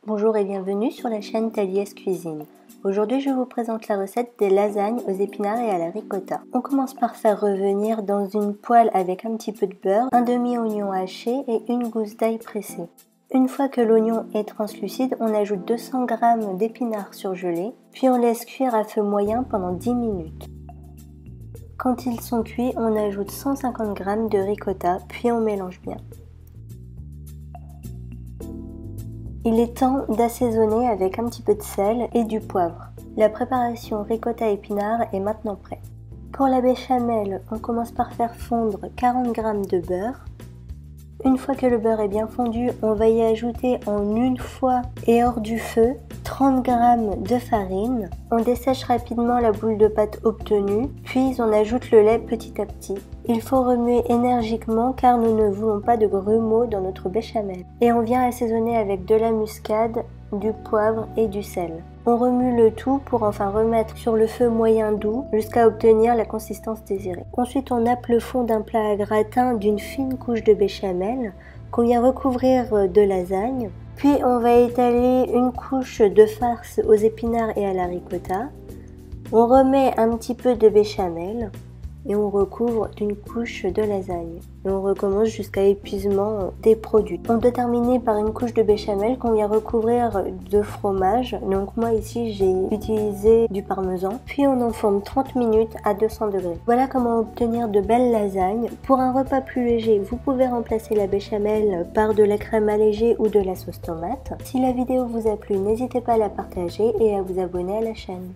Bonjour et bienvenue sur la chaîne Taliès Cuisine. Aujourd'hui, je vous présente la recette des lasagnes aux épinards et à la ricotta. On commence par faire revenir dans une poêle avec un petit peu de beurre, un demi-oignon haché et une gousse d'ail pressée. Une fois que l'oignon est translucide, on ajoute 200 g d'épinards surgelés, puis on laisse cuire à feu moyen pendant 10 minutes. Quand ils sont cuits, on ajoute 150 g de ricotta, puis on mélange bien. Il est temps d'assaisonner avec un petit peu de sel et du poivre. La préparation ricotta épinards est maintenant prête. Pour la béchamel, on commence par faire fondre 40 g de beurre. Une fois que le beurre est bien fondu, on va y ajouter en une fois et hors du feu 30 g de farine. On dessèche rapidement la boule de pâte obtenue, puis on ajoute le lait petit à petit. Il faut remuer énergiquement car nous ne voulons pas de grumeaux dans notre béchamel. Et on vient assaisonner avec de la muscade, du poivre et du sel. On remue le tout pour enfin remettre sur le feu moyen doux jusqu'à obtenir la consistance désirée. Ensuite, on nappe le fond d'un plat à gratin d'une fine couche de béchamel qu'on vient recouvrir de lasagne. Puis on va étaler une couche de farce aux épinards et à la ricotta. On remet un petit peu de béchamel et on recouvre d'une couche de lasagne. Et on recommence jusqu'à épuisement des produits. On doit terminer par une couche de béchamel qu'on vient recouvrir de fromage. Donc moi ici j'ai utilisé du parmesan. Puis on enfourne 30 minutes à 200 degrés. Voilà comment obtenir de belles lasagnes. Pour un repas plus léger, vous pouvez remplacer la béchamel par de la crème allégée ou de la sauce tomate. Si la vidéo vous a plu, n'hésitez pas à la partager et à vous abonner à la chaîne.